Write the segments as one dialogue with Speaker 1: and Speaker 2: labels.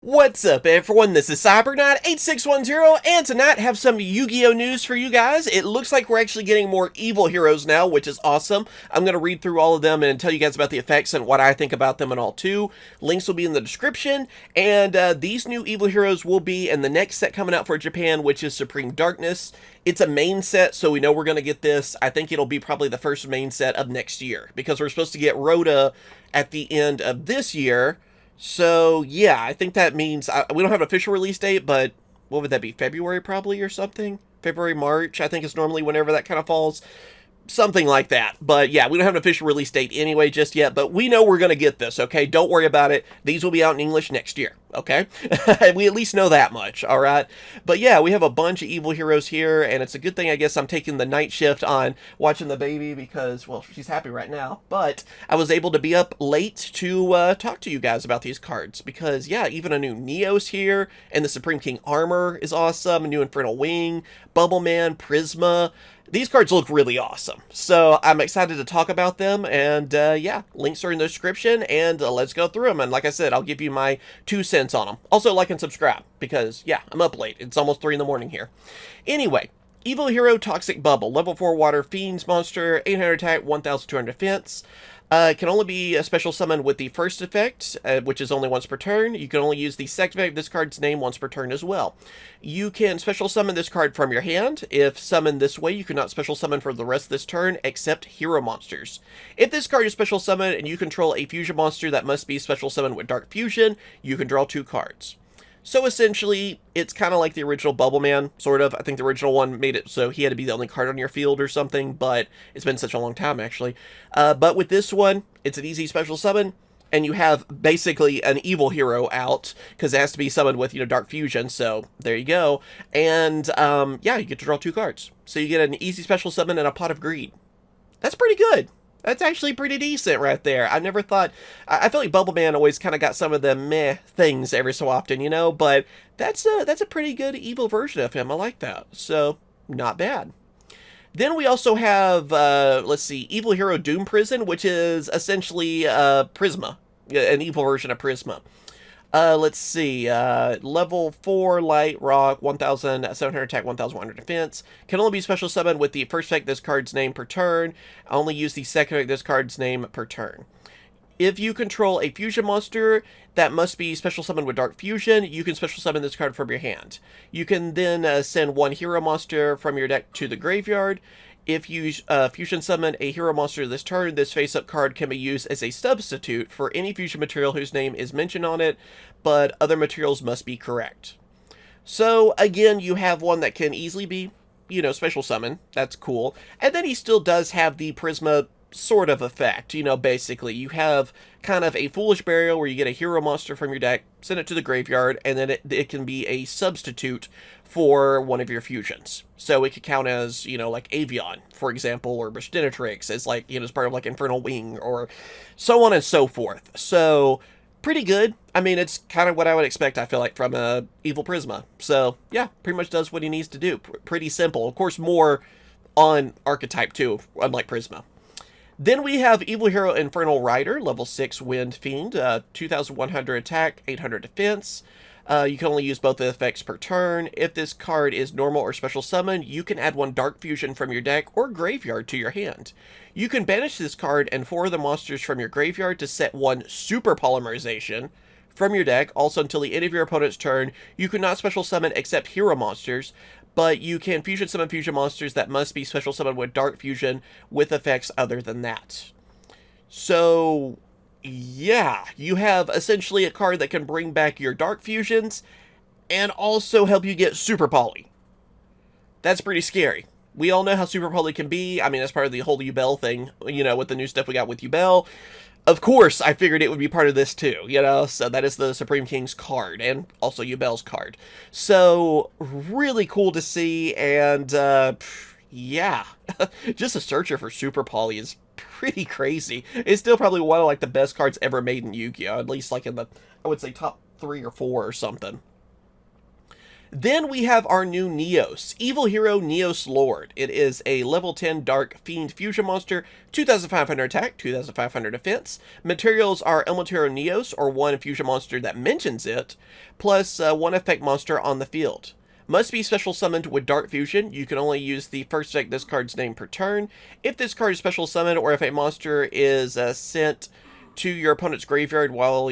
Speaker 1: What's up, everyone? This is Cyberknight 8610, and tonight I have some Yu-Gi-Oh news for you guys. It looks like we're actually getting more evil heroes now, which is awesome. I'm going to read through all of them and tell you guys about the effects and what I think about them and all too. Links will be in the description, and these new evil heroes will be in the next set coming out for Japan, which is Supreme Darkness. It's a main set, so we know we're going to get this. I think it'll be probably the first main set of next year, because we're supposed to get Rhoda at the end of this year. So, yeah, I think that means, we don't have an official release date, but what would that be, February probably or something? February, March, I think is normally whenever that kind of falls. Something like that. But yeah, we don't have an official release date anyway just yet, but we know we're going to get this, okay? Don't worry about it. These will be out in English next year, okay? We at least know that much, all right? But yeah, we have a bunch of evil heroes here, and it's a good thing, I guess, I'm taking the night shift on watching the baby because, well, she's happy right now. But I was able to be up late to talk to you guys about these cards because, yeah, even a new NEOS here, and the Supreme King Armor is awesome, a new Infernal Wing, Bubble Man, Prisma. These cards look really awesome, so I'm excited to talk about them, and yeah, links are in the description, and let's go through them, and like I said, I'll give you my 2 cents on them. Also, like and subscribe, because, yeah, I'm up late. It's almost 3 in the morning here. Anyway, Evil Hero Toxic Bubble, level 4 Water Fiends monster, 800 attack, 1200 defense. Can only be a special summon with the first effect, which is only once per turn. You can only use the second effect of this card's name once per turn as well. You can special summon this card from your hand. If summoned this way, you cannot special summon for the rest of this turn, except hero monsters. If this card is special summoned and you control a fusion monster that must be special summoned with Dark Fusion, you can draw 2 cards. So essentially, it's kind of like the original Bubble Man, sort of. I think the original one made it so he had to be the only card on your field or something, but it's been such a long time, actually. But with this one, it's an easy special summon, and you have basically an evil hero out, because it has to be summoned with, Dark Fusion, so there you go. And, yeah, you get to draw 2 cards. So you get an easy special summon and a Pot of Greed. That's pretty good. That's actually pretty decent right there. I never thought... I feel like Bubble Man always kind of got some of the meh things every so often, but that's a pretty good evil version of him. I like that. So, not bad. Then we also have, let's see, Evil Hero Doom Prison, which is essentially Prisma, an evil version of Prisma. Let's see, level 4 light rock, 1700 attack, 1100 defense. Can only be special summoned with the first effect this card's name per turn. Only use the second effect this card's name per turn. If you control a fusion monster that must be special summoned with Dark Fusion, you can special summon this card from your hand. You can then send 1 hero monster from your deck to the graveyard. If you fusion summon a hero monster this turn, this face-up card can be used as a substitute for any fusion material whose name is mentioned on it, but other materials must be correct. So, again, you have one that can easily be, special summon. That's cool. And then he still does have the Prisma sort of effect, basically. You have kind of a Foolish Burial where you get a hero monster from your deck, send it to the graveyard, and then it can be a substitute for one of your fusions. So it could count as, like Avion, for example, or Bestinatrix as as part of like Infernal Wing, or so on and so forth. So, pretty good. I mean, it's kind of what I would expect, I feel like, from a Evil Prisma. So, yeah, pretty much does what he needs to do. Pretty simple. Of course, more on archetype, too, unlike Prisma. Then we have Evil Hero Infernal Rider, level 6 Wind Fiend, 2100 attack, 800 defense. You can only use both the effects per turn. If this card is normal or special summon, you can add 1 Dark Fusion from your deck or graveyard to your hand. You can banish this card and 4 of the monsters from your graveyard to set 1 Super Polymerization from your deck. Also, until the end of your opponent's turn, you cannot special summon except hero monsters, but you can fusion summon fusion monsters that must be special summoned with Dark Fusion with effects other than that. So, yeah, you have essentially a card that can bring back your Dark Fusions and also help you get Super Poly. That's pretty scary. We all know how Super Poly can be. I mean, that's part of the whole Yubel thing, with the new stuff we got with Yubel. Of course, I figured it would be part of this too, so that is the Supreme King's card, and also Yubel's card. So, really cool to see, and, yeah. Just a searcher for Super Poly is pretty crazy. It's still probably one of, like, the best cards ever made in Yu-Gi-Oh! At least, like, in the, I would say, top 3 or 4 or something. Then we have our new NEOS, Evil Hero NEOS Lord. It is a level 10 Dark Fiend Fusion Monster, 2,500 attack, 2,500 defense. Materials are Elemental NEOS, or one fusion monster that mentions it, plus one effect monster on the field. Must be special summoned with Dark Fusion. You can only use the first effect this card's name per turn. If this card is special summoned, or if a monster is sent to your opponent's graveyard while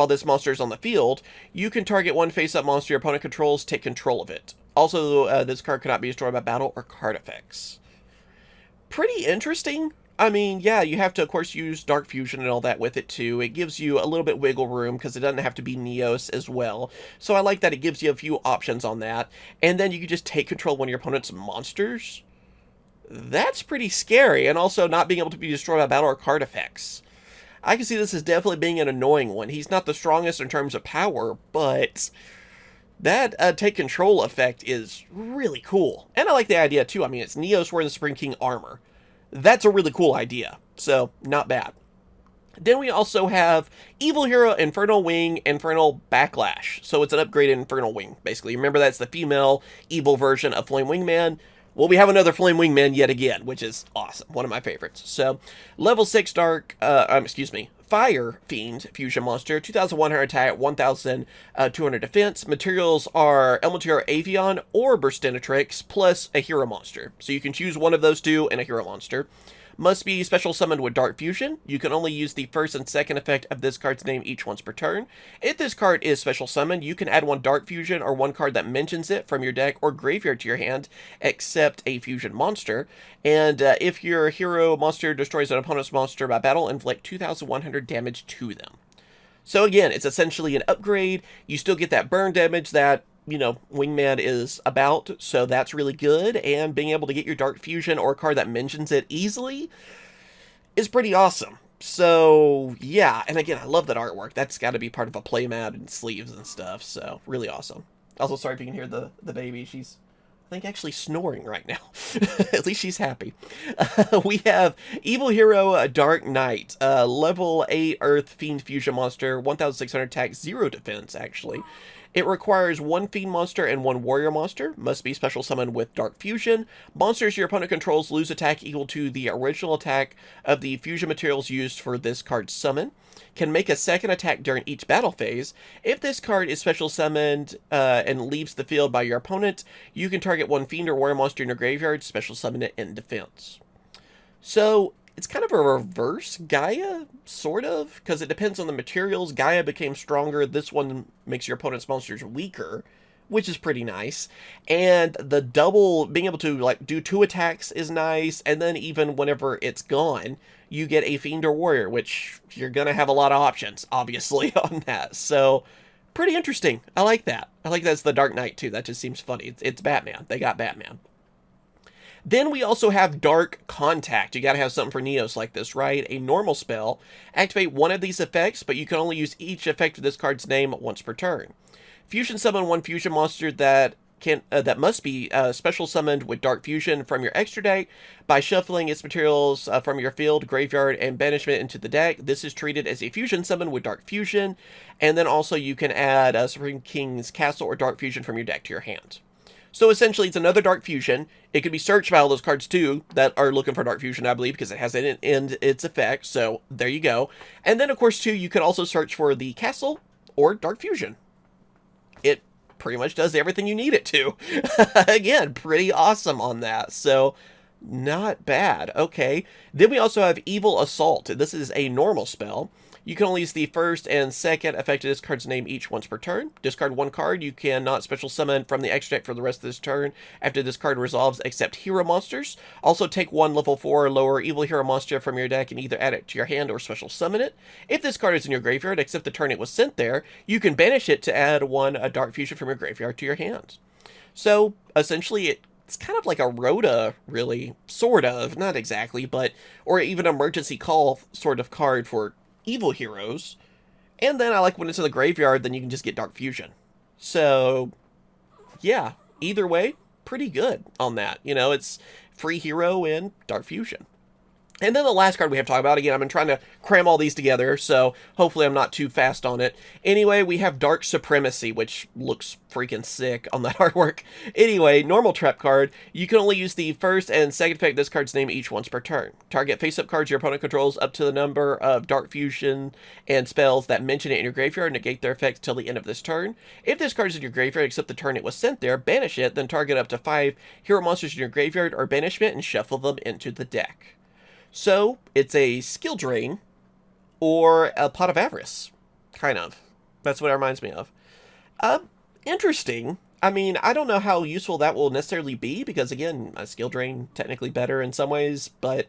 Speaker 1: this monster is on the field, you can target one face-up monster your opponent controls, take control of it. Also, this card cannot be destroyed by battle or card effects. Pretty interesting. I mean, yeah, you have to, of course, use Dark Fusion and all that with it, too. It gives you a little bit wiggle room, because it doesn't have to be NEOS as well. So I like that it gives you a few options on that. And then you can just take control of one of your opponent's monsters. That's pretty scary, and also not being able to be destroyed by battle or card effects. I can see this as definitely being an annoying one. He's not the strongest in terms of power, but that take control effect is really cool. And I like the idea, too. I mean, it's NEOS wearing the Spring King armor. That's a really cool idea, so not bad. Then we also have Evil Hero Infernal Wing, Infernal Backlash. So it's an upgraded Infernal Wing, basically. Remember, that's the female evil version of Flame Wingman. Well, we have another Flame Wingman yet again, which is awesome. One of my favorites. So, level 6 Fire Fiend Fusion Monster, 2,100 attack, 1,200 defense. Materials are Elemental Avion or Burstinatrix, plus a hero monster. So you can choose one of those two and a hero monster. Must be special summoned with Dark Fusion. You can only use the first and second effect of this card's name each once per turn. If this card is special summoned, you can add one Dark Fusion or one card that mentions it from your deck or graveyard to your hand, except a fusion monster. And if your hero monster destroys an opponent's monster by battle, inflict 2,100 damage to them. So again, it's essentially an upgrade. You still get that burn damage that, you know, Wingman is about, so that's really good, and being able to get your Dark Fusion or a card that mentions it easily is pretty awesome. So, yeah, and again, I love that artwork. That's got to be part of a playmat and sleeves and stuff, so really awesome. Also, sorry if you can hear the baby. She's, I think, actually snoring right now. At least she's happy. We have Evil Hero Dark Knight, level 8 Earth Fiend Fusion Monster, 1,600 attack, 0 defense, actually. It requires one Fiend monster and one Warrior monster. Must be special summoned with Dark Fusion. Monsters your opponent controls lose attack equal to the original attack of the fusion materials used for this card's summon. Can make a second attack during each battle phase. If this card is special summoned and leaves the field by your opponent, you can target one Fiend or Warrior monster in your graveyard, special summon it in defense. So, it's kind of a reverse Gaia, sort of, because it depends on the materials. Gaia became stronger. This one makes your opponent's monsters weaker, which is pretty nice. And the double, being able to like do 2 attacks is nice. And then even whenever it's gone, you get a Fiend or Warrior, which you're going to have a lot of options, obviously, on that. So, pretty interesting. I like that. I like that's the Dark Knight, too. That just seems funny. It's Batman. They got Batman. Then we also have Dark Contact. You gotta have something for NEOS like this, right? A normal spell. Activate one of these effects, but you can only use each effect of this card's name once per turn. Fusion summon one fusion monster that must be special summoned with Dark Fusion from your extra deck by shuffling its materials from your field, graveyard, and banishment into the deck. This is treated as a fusion summon with Dark Fusion. And then also you can add Supreme King's Castle or Dark Fusion from your deck to your hand. So essentially, it's another Dark Fusion. It could be searched by all those cards, too, that are looking for Dark Fusion, I believe, because it has it in its effect. So, there you go. And then, of course, too, you could also search for the Castle or Dark Fusion. It pretty much does everything you need it to. Again, pretty awesome on that. So, not bad. Okay. Then we also have Evil Assault. This is a normal spell. You can only use the first and second effect of this card's name each once per turn. Discard one card. You cannot special summon from the extra deck for the rest of this turn after this card resolves, except hero monsters. Also take one level 4 or lower evil hero monster from your deck and either add it to your hand or special summon it. If this card is in your graveyard, except the turn it was sent there, you can banish it to add a Dark Fusion from your graveyard to your hand. So, essentially, it's kind of like a Rhoda, really. Sort of. Not exactly, but... Or even emergency call sort of card for evil heroes. And then I like when it's in the graveyard, then you can just get Dark Fusion. So, yeah. Either way, pretty good on that. You know, it's free hero and Dark Fusion. And then the last card we have to talk about, again, I've been trying to cram all these together, so hopefully I'm not too fast on it. Anyway, we have Dark Supremacy, which looks freaking sick on that artwork. Anyway, normal trap card. You can only use the first and second effect of this card's name each once per turn. Target face-up cards your opponent controls up to the number of Dark Fusion and spells that mention it in your graveyard, negate their effects till the end of this turn. If this card is in your graveyard except the turn it was sent there, banish it, then target up to 5 hero monsters in your graveyard or banishment and shuffle them into the deck. So, it's a skill drain, or a pot of avarice, kind of. That's what it reminds me of. Interesting. I mean, I don't know how useful that will necessarily be, because again, a skill drain, technically better in some ways, but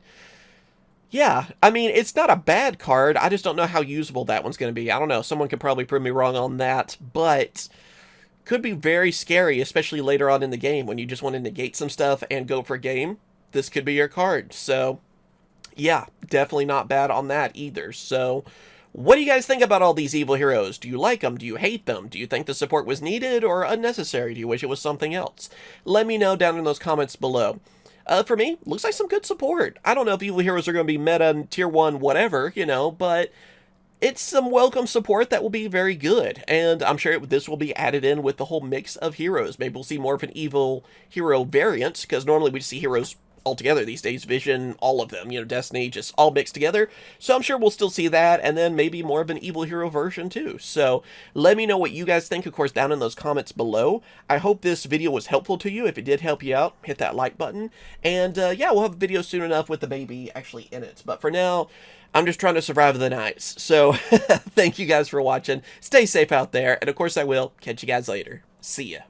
Speaker 1: yeah, I mean, it's not a bad card, I just don't know how usable that one's going to be. I don't know, someone could probably prove me wrong on that, but could be very scary, especially later on in the game, when you just want to negate some stuff and go for game. This could be your card, so yeah, definitely not bad on that either. So, what do you guys think about all these evil heroes? Do you like them? Do you hate them? Do you think the support was needed or unnecessary? Do you wish it was something else? Let me know down in those comments below. For me, looks like some good support. I don't know if evil heroes are going to be meta and tier 1 whatever, you know, but it's some welcome support that will be very good. And I'm sure this will be added in with the whole mix of heroes. Maybe we'll see more of an evil hero variant, because normally we just see heroes all together these days. Vision, all of them, you know, Destiny, just all mixed together. So I'm sure we'll still see that, and then maybe more of an evil hero version too. So let me know what you guys think, of course, down in those comments below. I hope this video was helpful to you. If it did help you out, hit that like button. And yeah, we'll have a video soon enough with the baby actually in it. But for now, I'm just trying to survive the nights. So thank you guys for watching. Stay safe out there. And of course I will catch you guys later. See ya.